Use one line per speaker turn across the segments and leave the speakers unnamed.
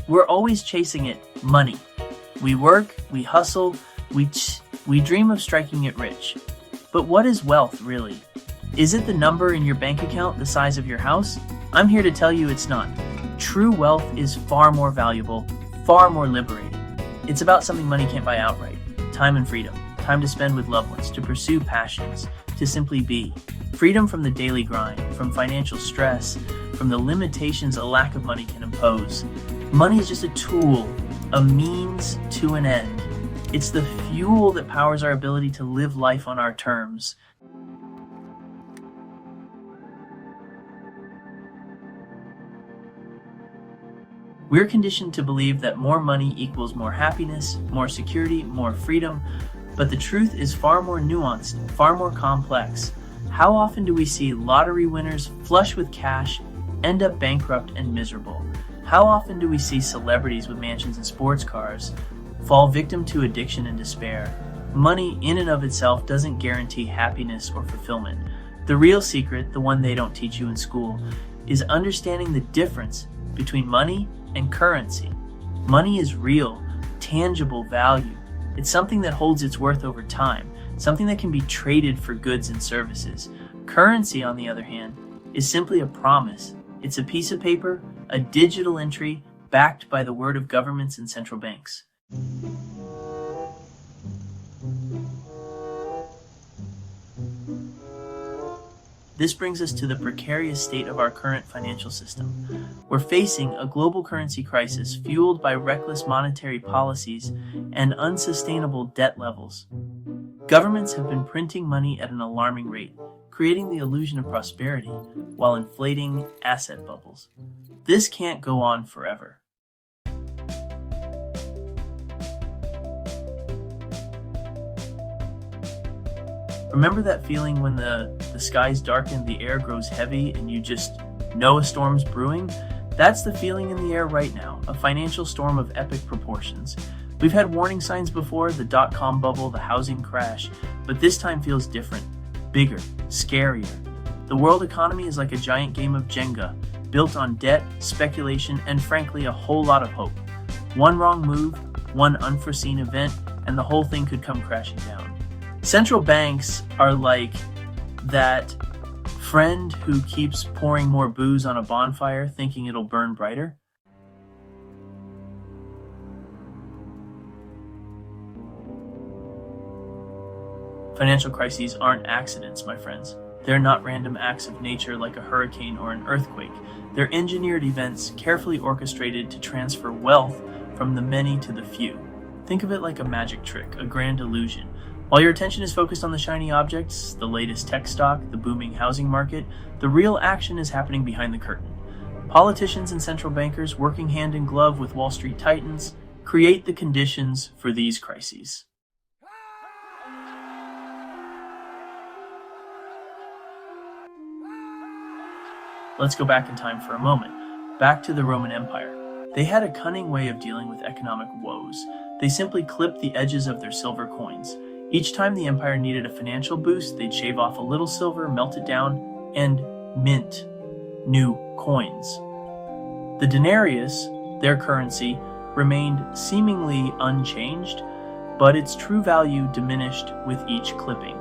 We're always chasing it, money. We work, we hustle, we dream of striking it rich. But what is wealth, really? Is it the number in your bank account the size of your house? I'm here to tell you it's not. True wealth is far more valuable, far more liberating. It's about something money can't buy outright. Time and freedom. Time to spend with loved ones, to pursue passions, to simply be. Freedom from the daily grind, from financial stress, from the limitations a lack of money can impose. Money is just a tool, a means to an end. It's the fuel that powers our ability to live life on our terms. We're conditioned to believe that more money equals more happiness, more security, more freedom, but the truth is far more nuanced, far more complex. How often do we see lottery winners flush with cash end up bankrupt and miserable? How often do we see celebrities with mansions and sports cars fall victim to addiction and despair? Money in and of itself doesn't guarantee happiness or fulfillment. The real secret, the one they don't teach you in school, is understanding the difference between money and currency. Money is real, tangible value. It's something that holds its worth over time, something that can be traded for goods and services. Currency, on the other hand, is simply a promise. It's a piece of paper, a digital entry backed by the word of governments and central banks. This brings us to the precarious state of our current financial system. We're facing a global currency crisis fueled by reckless monetary policies and unsustainable debt levels. Governments have been printing money at an alarming rate, creating the illusion of prosperity while inflating asset bubbles. This can't go on forever. Remember that feeling when the skies darken, the air grows heavy, and you just know a storm's brewing? That's the feeling in the air right now, a financial storm of epic proportions. We've had warning signs before, the dot-com bubble, the housing crash, but this time feels different, bigger, scarier. The world economy is like a giant game of Jenga, built on debt, speculation, and frankly, a whole lot of hope. One wrong move, one unforeseen event, and the whole thing could come crashing down. Central banks are like that friend who keeps pouring more booze on a bonfire thinking it'll burn brighter. Financial crises aren't accidents, my friends. They're not random acts of nature like a hurricane or an earthquake. They're engineered events carefully orchestrated to transfer wealth from the many to the few. Think of it like a magic trick, a grand illusion. While your attention is focused on the shiny objects, the latest tech stock, the booming housing market, the real action is happening behind the curtain. Politicians and central bankers, working hand in glove with Wall Street titans, create the conditions for these crises. Let's go back in time for a moment, back to the Roman Empire. They had a cunning way of dealing with economic woes. They simply clipped the edges of their silver coins. Each time the empire needed a financial boost, they'd shave off a little silver, melt it down, and mint new coins. The denarius, their currency, remained seemingly unchanged, but its true value diminished with each clipping.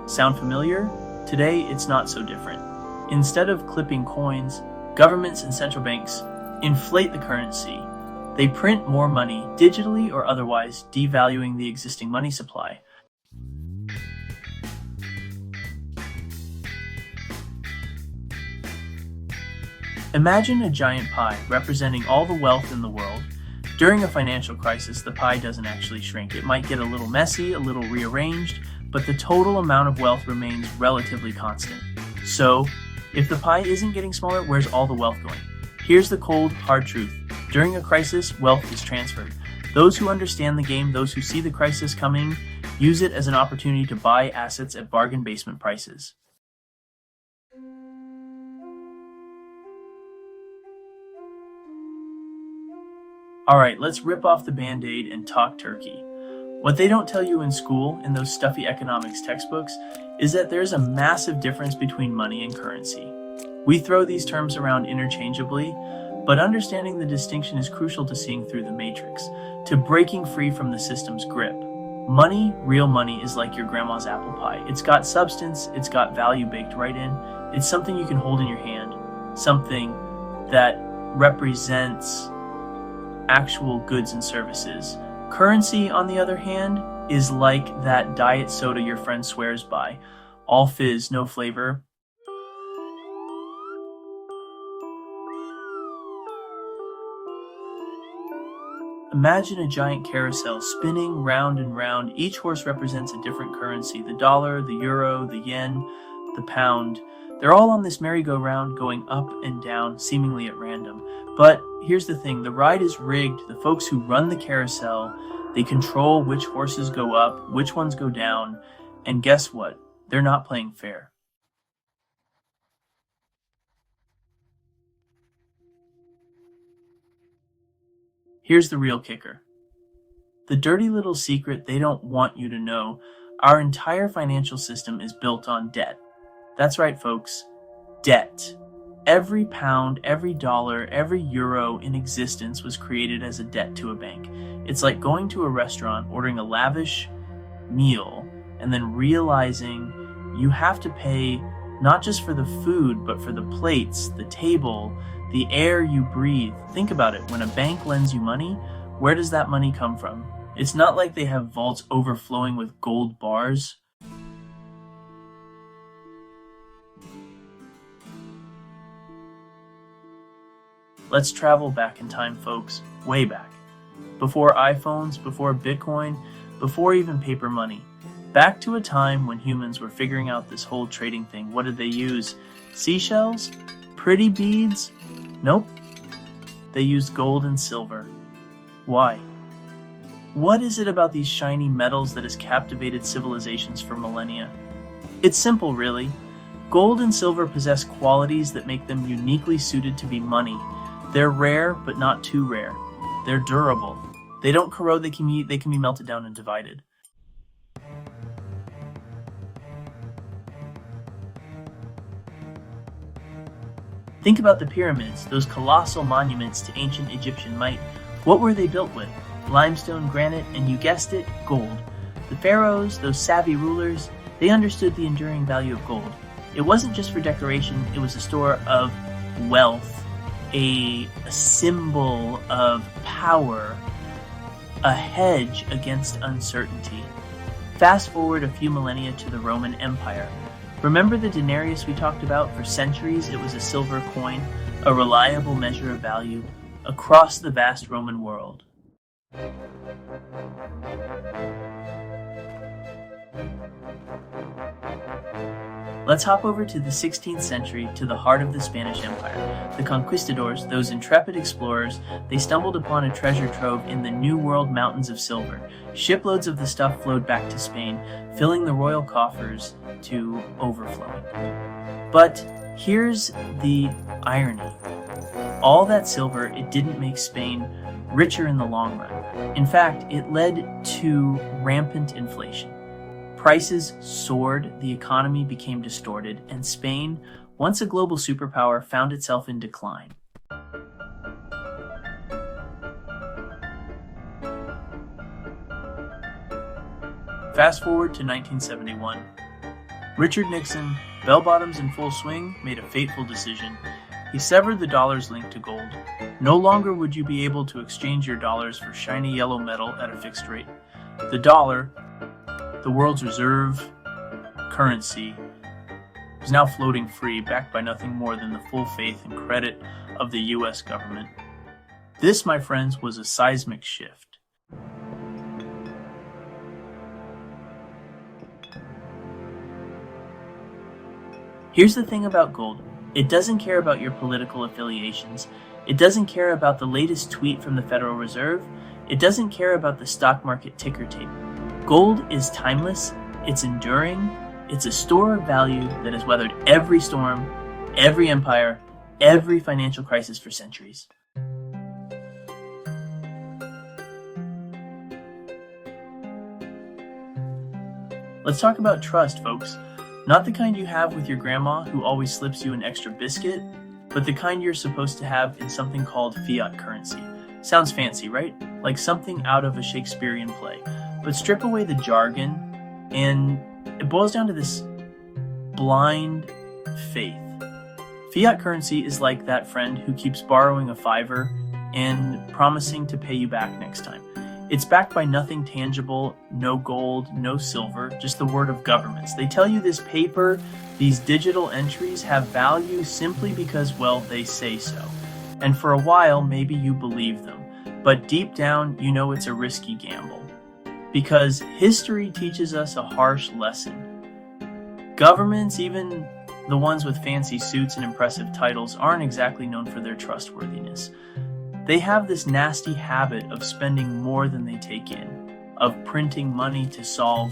Sound familiar? Today, it's not so different. Instead of clipping coins, governments and central banks inflate the currency. They print more money, digitally or otherwise, devaluing the existing money supply. Imagine a giant pie representing all the wealth in the world. During a financial crisis, the pie doesn't actually shrink. It might get a little messy, a little rearranged, but the total amount of wealth remains relatively constant. So, if the pie isn't getting smaller, where's all the wealth going? Here's the cold, hard truth. During a crisis, wealth is transferred. Those who understand the game, those who see the crisis coming, use it as an opportunity to buy assets at bargain basement prices. Alright, let's rip off the band-aid and talk turkey. What they don't tell you in school, in those stuffy economics textbooks, is that there's a massive difference between money and currency. We throw these terms around interchangeably, But understanding the distinction is crucial to seeing through the matrix, to breaking free from the system's grip. Money, real money, is like your grandma's apple pie. It's got substance, it's got value baked right in. It's something you can hold in your hand, something that represents actual goods and services. Currency, on the other hand, is like that diet soda your friend swears by. All fizz, no flavor. Imagine a giant carousel spinning round and round. Each horse represents a different currency. The dollar, the euro, the yen, the pound. They're all on this merry-go-round going up and down, seemingly at random. But here's the thing, the ride is rigged. The folks who run the carousel, they control which horses go up, which ones go down, and guess what? They're not playing fair. Here's the real kicker. The dirty little secret they don't want you to know. Our entire financial system is built on debt. That's right, folks. Debt. Every pound, every dollar, every euro in existence was created as a debt to a bank. It's like going to a restaurant, ordering a lavish meal, and then realizing you have to pay not just for the food, but for the plates, the table, the air you breathe. Think about it. When a bank lends you money, where does that money come from? It's not like they have vaults overflowing with gold bars. Let's travel back in time, folks. Way back. Before iPhones, before Bitcoin, before even paper money. Back to a time when humans were figuring out this whole trading thing. What did they use? Seashells? Pretty beads? Nope. They used gold and silver. Why? What is it about these shiny metals that has captivated civilizations for millennia? It's simple, really. Gold and silver possess qualities that make them uniquely suited to be money. They're rare, but not too rare. They're durable. They don't corrode, they can be melted down and divided. Think about the pyramids, those colossal monuments to ancient Egyptian might. What were they built with? Limestone, granite, and you guessed it, gold. The pharaohs, those savvy rulers, they understood the enduring value of gold. It wasn't just for decoration, it was a store of wealth, a symbol of power, a hedge against uncertainty. Fast forward a few millennia to the Roman Empire. Remember the denarius we talked about? For centuries, it was a silver coin, a reliable measure of value across the vast Roman world. Let's hop over to the 16th century, to the heart of the Spanish Empire. The conquistadors, those intrepid explorers, they stumbled upon a treasure trove in the New World mountains of silver. Shiploads of the stuff flowed back to Spain, filling the royal coffers to overflowing. But here's the irony. All that silver, it didn't make Spain richer in the long run. In fact, it led to rampant inflation. Prices soared, the economy became distorted, and Spain, once a global superpower, found itself in decline. Fast forward to 1971. Richard Nixon, bell-bottoms in full swing, made a fateful decision. He severed the dollar's link to gold. No longer would you be able to exchange your dollars for shiny yellow metal at a fixed rate. The dollar, the world's reserve currency, is now floating free, backed by nothing more than the full faith and credit of the US government. This, my friends, was a seismic shift. Here's the thing about gold. It doesn't care about your political affiliations. It doesn't care about the latest tweet from the Federal Reserve. It doesn't care about the stock market ticker tape. Gold is timeless, it's enduring, it's a store of value that has weathered every storm, every empire, every financial crisis for centuries. Let's talk about trust, folks. Not the kind you have with your grandma who always slips you an extra biscuit. but the kind you're supposed to have in something called fiat currency. Sounds fancy, right? Like something out of a Shakespearean play. But strip away the jargon, and it boils down to this blind faith. Fiat currency is like that friend who keeps borrowing a $5 and promising to pay you back next time. It's backed by nothing tangible, no gold, no silver, just the word of governments. They tell you this paper, these digital entries have value simply because, well, they say so. And for a while, maybe you believe them. But deep down, you know it's a risky gamble. Because history teaches us a harsh lesson. Governments, even the ones with fancy suits and impressive titles, aren't exactly known for their trustworthiness. They have this nasty habit of spending more than they take in, of printing money to solve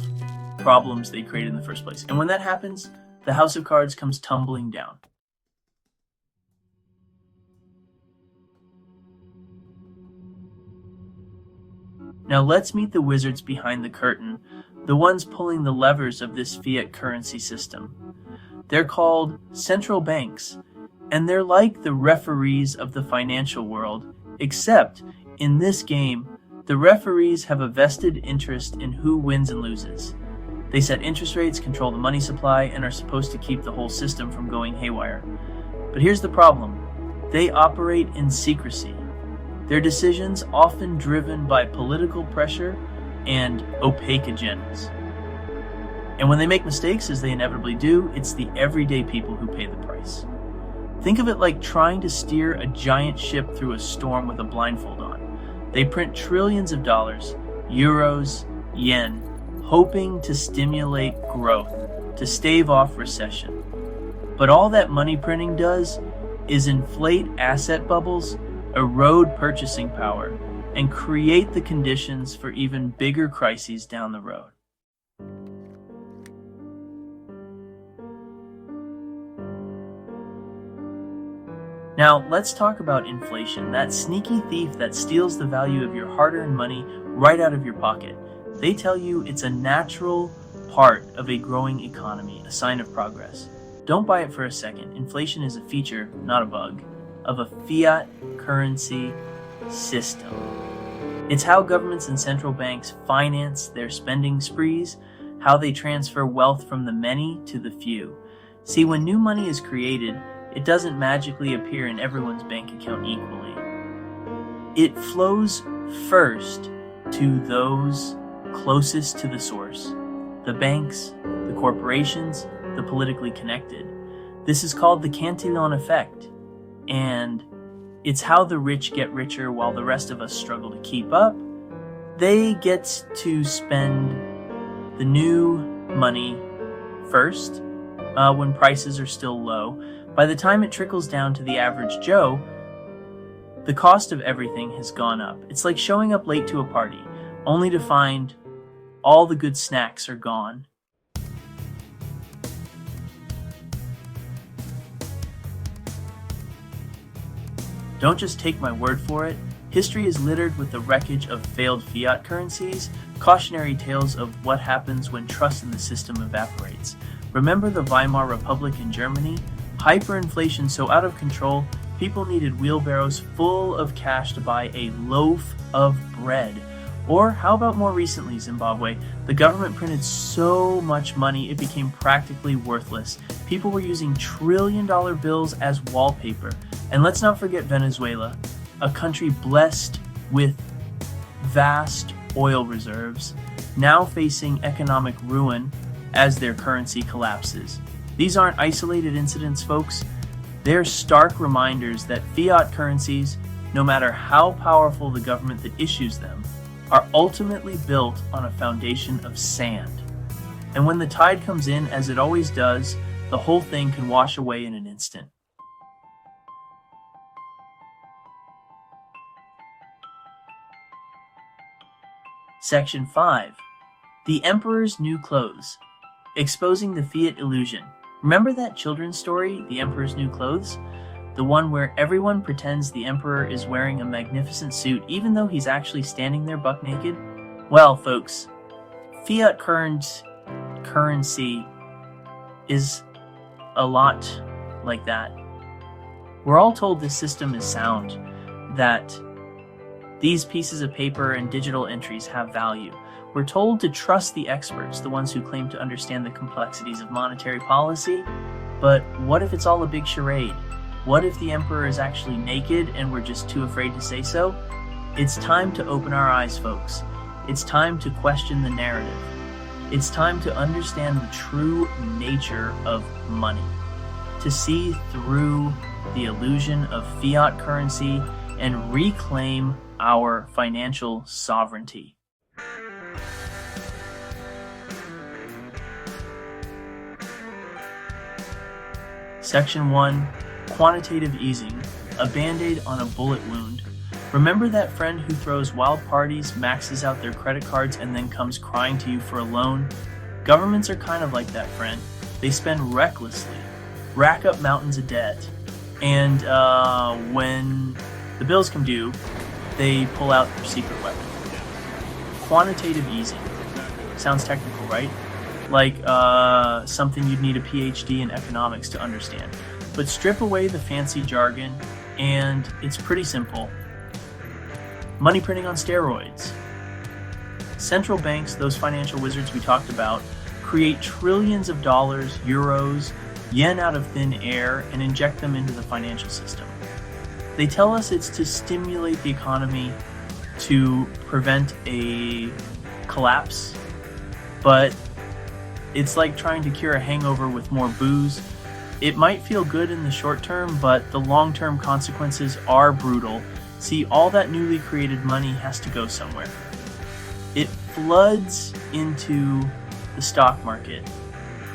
problems they created in the first place. And when that happens, the house of cards comes tumbling down. Now let's meet the wizards behind the curtain, the ones pulling the levers of this fiat currency system. They're called central banks, and they're like the referees of the financial world, except in this game, the referees have a vested interest in who wins and loses. They set interest rates, control the money supply, and are supposed to keep the whole system from going haywire. But here's the problem. They operate in secrecy. Their decisions often driven by political pressure and opaque agendas. And when they make mistakes, as they inevitably do, it's the everyday people who pay the price. Think of it like trying to steer a giant ship through a storm with a blindfold on. They print trillions of dollars, euros, yen, hoping to stimulate growth, to stave off recession. But all that money printing does is inflate asset bubbles, erode purchasing power, and create the conditions for even bigger crises down the road. Now, let's talk about inflation, that sneaky thief that steals the value of your hard-earned money right out of your pocket. They tell you it's a natural part of a growing economy, a sign of progress. Don't buy it for a second. Inflation is a feature, not a bug, of a fiat currency system. It's how governments and central banks finance their spending sprees, how they transfer wealth from the many to the few. See, when new money is created, it doesn't magically appear in everyone's bank account equally. It flows first to those closest to the source, the banks, the corporations, the politically connected. This is called the Cantillon effect, and it's how the rich get richer while the rest of us struggle to keep up. They get to spend the new money first when prices are still low. By the time it trickles down to the average Joe, the cost of everything has gone up. It's like showing up late to a party, only to find all the good snacks are gone. Don't just take my word for it. History is littered with the wreckage of failed fiat currencies, cautionary tales of what happens when trust in the system evaporates. Remember the Weimar Republic in Germany? Hyperinflation so out of control, people needed wheelbarrows full of cash to buy a loaf of bread. Or how about more recently, Zimbabwe? The government printed so much money it became practically worthless. People were using trillion-dollar bills as wallpaper. And let's not forget Venezuela, a country blessed with vast oil reserves, now facing economic ruin as their currency collapses. These aren't isolated incidents, folks. They're stark reminders that fiat currencies, no matter how powerful the government that issues them, are ultimately built on a foundation of sand. And when the tide comes in, as it always does, the whole thing can wash away in an instant. Section 5. The Emperor's New Clothes. Exposing the Fiat Illusion. Remember that children's story, The Emperor's New Clothes? The one where everyone pretends the Emperor is wearing a magnificent suit even though he's actually standing there buck naked? Well, folks, fiat currency is a lot like that. We're all told this system is sound, that these pieces of paper and digital entries have value. We're told to trust the experts, the ones who claim to understand the complexities of monetary policy. But what if it's all a big charade? What if the emperor is actually naked and we're just too afraid to say so? It's time to open our eyes, folks. It's time to question the narrative. It's time to understand the true nature of money, to see through the illusion of fiat currency and reclaim our financial sovereignty. Section 1, Quantitative Easing, a band-aid on a bullet wound. Remember that friend who throws wild parties, maxes out their credit cards, and then comes crying to you for a loan? Governments are kind of like that friend. They spend recklessly, rack up mountains of debt, and when the bills come due, they pull out their secret weapon. Quantitative easing. Sounds technical, right? Like something you'd need a PhD in economics to understand. But strip away the fancy jargon, and it's pretty simple. Money printing on steroids. Central banks, those financial wizards we talked about, create trillions of dollars, euros, yen out of thin air and inject them into the financial system. They tell us it's to stimulate the economy, to prevent a collapse, but it's like trying to cure a hangover with more booze. It might feel good in the short term, but the long-term consequences are brutal. See, all that newly created money has to go somewhere. It floods into the stock market,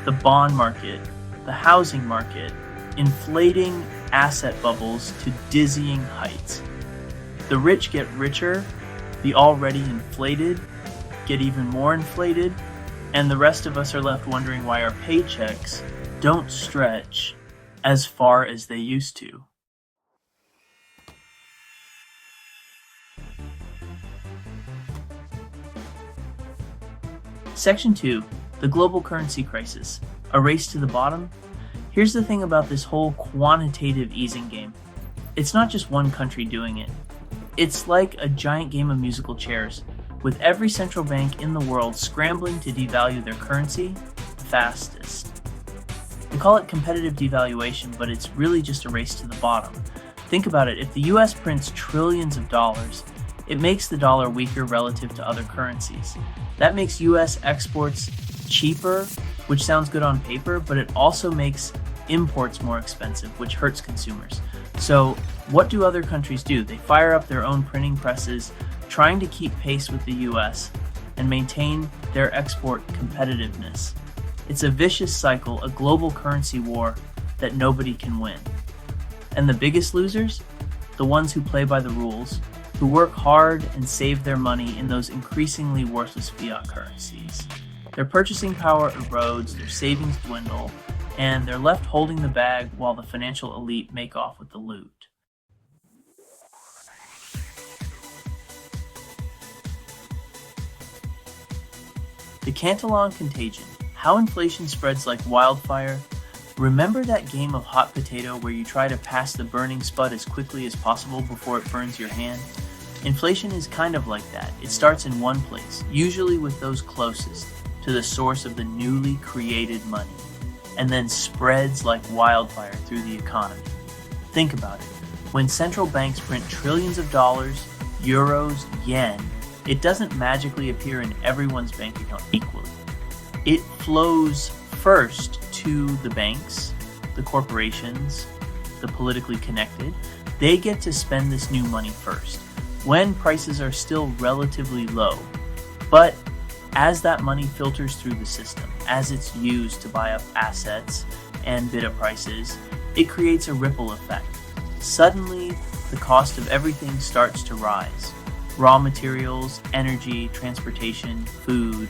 the bond market, the housing market, inflating asset bubbles to dizzying heights. The rich get richer, the already inflated get even more inflated, and the rest of us are left wondering why our paychecks don't stretch as far as they used to. Section 2, the global currency crisis, a race to the bottom. Here's the thing about this whole quantitative easing game. It's not just one country doing it. It's like a giant game of musical chairs, with every central bank in the world scrambling to devalue their currency the fastest. They call it competitive devaluation, but it's really just a race to the bottom. Think about it, if the US prints trillions of dollars, it makes the dollar weaker relative to other currencies. That makes US exports cheaper, which sounds good on paper, but it also makes imports more expensive, which hurts consumers. So what do other countries do? They fire up their own printing presses, trying to keep pace with the US and maintain their export competitiveness. It's a vicious cycle, a global currency war that nobody can win. And the biggest losers? The ones who play by the rules, who work hard and save their money in those increasingly worthless fiat currencies. Their purchasing power erodes, their savings dwindle, and they're left holding the bag while the financial elite make off with the loot. The Cantillon contagion, how inflation spreads like wildfire. Remember that game of hot potato where you try to pass the burning spud as quickly as possible before it burns your hand? Inflation is kind of like that. It starts in one place, usually with those closest to the source of the newly created money, and then spreads like wildfire through the economy. Think about it. When central banks print trillions of dollars, euros, yen, it doesn't magically appear in everyone's bank account equally. It flows first to the banks, the corporations, the politically connected. They get to spend this new money first, when prices are still relatively low. But as that money filters through the system, as it's used to buy up assets and bid up prices, it creates a ripple effect. Suddenly, the cost of everything starts to rise. Raw materials, energy, transportation, food,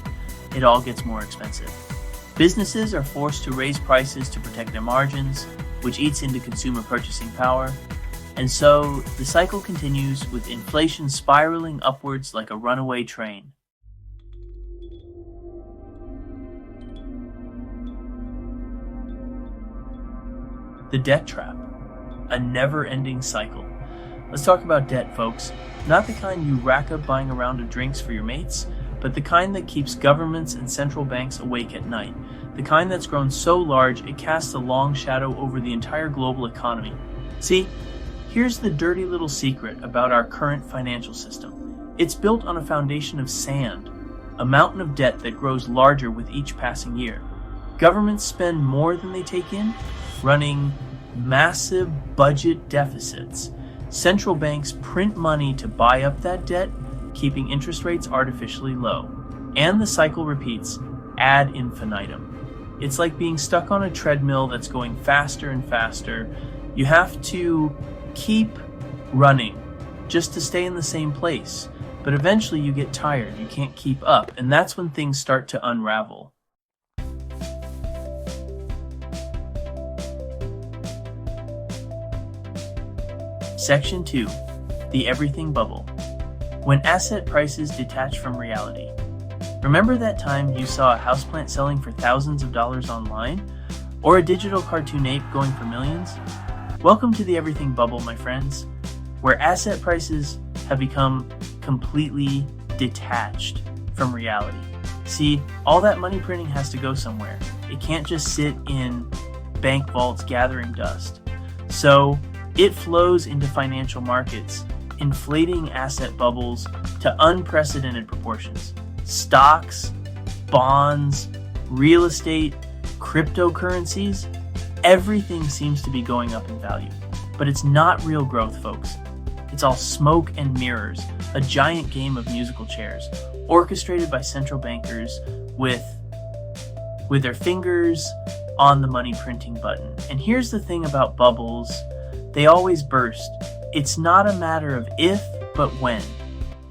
it all gets more expensive. Businesses are forced to raise prices to protect their margins, which eats into consumer purchasing power. And so the cycle continues with inflation spiraling upwards like a runaway train. The debt trap, a never-ending cycle. Let's talk about debt, folks. Not the kind you rack up buying a round of drinks for your mates, but the kind that keeps governments and central banks awake at night. The kind that's grown so large it casts a long shadow over the entire global economy. See, here's the dirty little secret about our current financial system. It's built on a foundation of sand, a mountain of debt that grows larger with each passing year. Governments spend more than they take in, running massive budget deficits. Central banks print money to buy up that debt, keeping interest rates artificially low. And the cycle repeats ad infinitum. It's like being stuck on a treadmill that's going faster and faster. You have to keep running just to stay in the same place. But eventually you get tired, you can't keep up, and that's when things start to unravel. Section 2. The Everything Bubble. When asset prices detach from reality. Remember that time you saw a houseplant selling for thousands of dollars online? Or a digital cartoon ape going for millions? Welcome to the Everything Bubble, my friends, where asset prices have become completely detached from reality. See, all that money printing has to go somewhere. It can't just sit in bank vaults gathering dust. So it flows into financial markets, inflating asset bubbles to unprecedented proportions. Stocks, bonds, real estate, cryptocurrencies, everything seems to be going up in value. But it's not real growth, folks. It's all smoke and mirrors, a giant game of musical chairs, orchestrated by central bankers with their fingers on the money printing button. And here's the thing about bubbles, they always burst. It's not a matter of if, but when.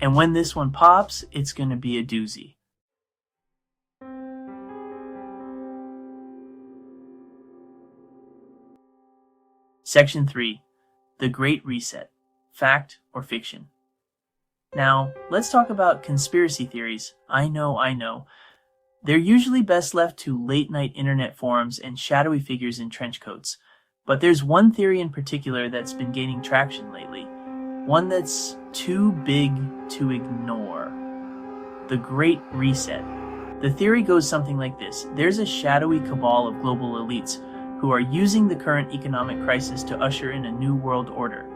And when this one pops, it's going to be a doozy. Section 3. The Great Reset. Fact or fiction? Now, let's talk about conspiracy theories. I know. They're usually best left to late-night internet forums and shadowy figures in trench coats. But there's one theory in particular that's been gaining traction lately. One that's too big to ignore. The Great Reset. The theory goes something like this. There's a shadowy cabal of global elites who are using the current economic crisis to usher in a new world order.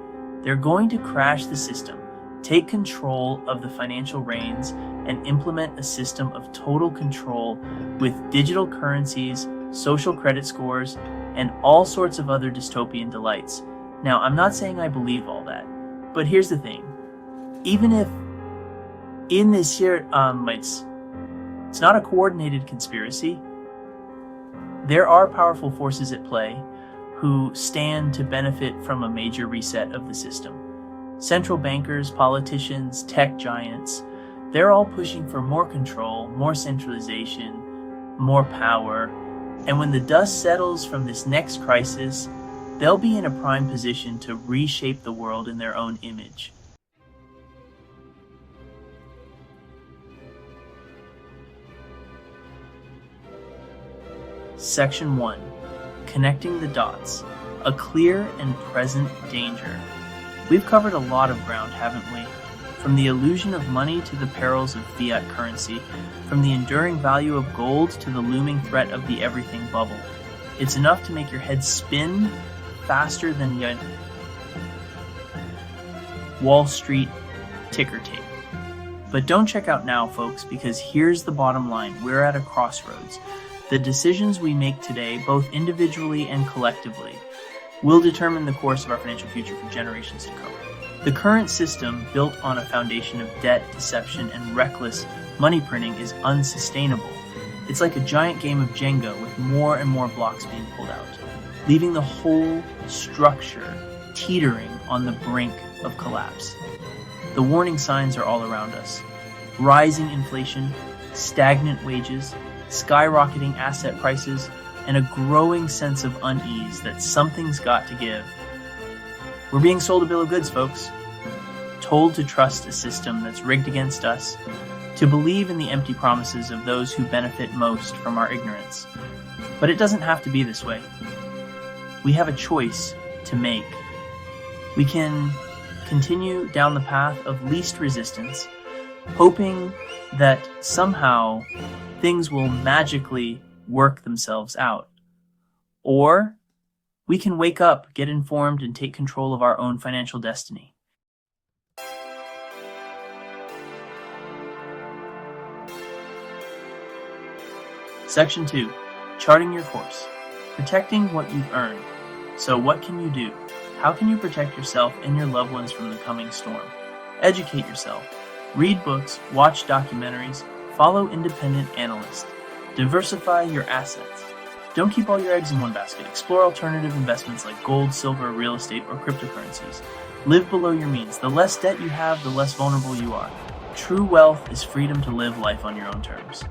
They're going to crash the system, take control of the financial reins, and implement a system of total control with digital currencies, social credit scores, and all sorts of other dystopian delights. Now, I'm not saying I believe all that, but here's the thing. Even if in this here, it's not a coordinated conspiracy, there are powerful forces at play who stand to benefit from a major reset of the system. Central bankers, politicians, tech giants, they're all pushing for more control, more centralization, more power. And when the dust settles from this next crisis, they'll be in a prime position to reshape the world in their own image. Section 1. Connecting the dots. A clear and present danger. We've covered a lot of ground, haven't we? From the illusion of money to the perils of fiat currency, from the enduring value of gold to the looming threat of the everything bubble. It's enough to make your head spin faster than Wall Street ticker tape. But don't check out now, folks, because here's the bottom line. We're at a crossroads. The decisions we make today, both individually and collectively, will determine the course of our financial future for generations to come. The current system, built on a foundation of debt, deception, and reckless money printing, is unsustainable. It's like a giant game of Jenga with more and more blocks being pulled out, leaving the whole structure teetering on the brink of collapse. The warning signs are all around us. Rising inflation, stagnant wages, skyrocketing asset prices, and a growing sense of unease that something's got to give. We're being sold a bill of goods, folks. Told to trust a system that's rigged against us, to believe in the empty promises of those who benefit most from our ignorance. But it doesn't have to be this way. We have a choice to make We can continue down the path of least resistance, hoping that somehow things will magically work themselves out. Or we can wake up, get informed, and take control of our own financial destiny. Section 2. Charting your course. Protecting what you've earned. So what can you do? How can you protect yourself and your loved ones from the coming storm? Educate yourself. Read books, watch documentaries, follow independent analysts. Diversify your assets. Don't keep all your eggs in one basket. Explore alternative investments like gold, silver, real estate, or cryptocurrencies. Live below your means. The less debt you have, the less vulnerable you are. True wealth is freedom to live life on your own terms.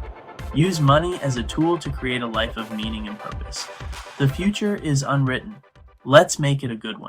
Use money as a tool to create a life of meaning and purpose. The future is unwritten. Let's make it a good one.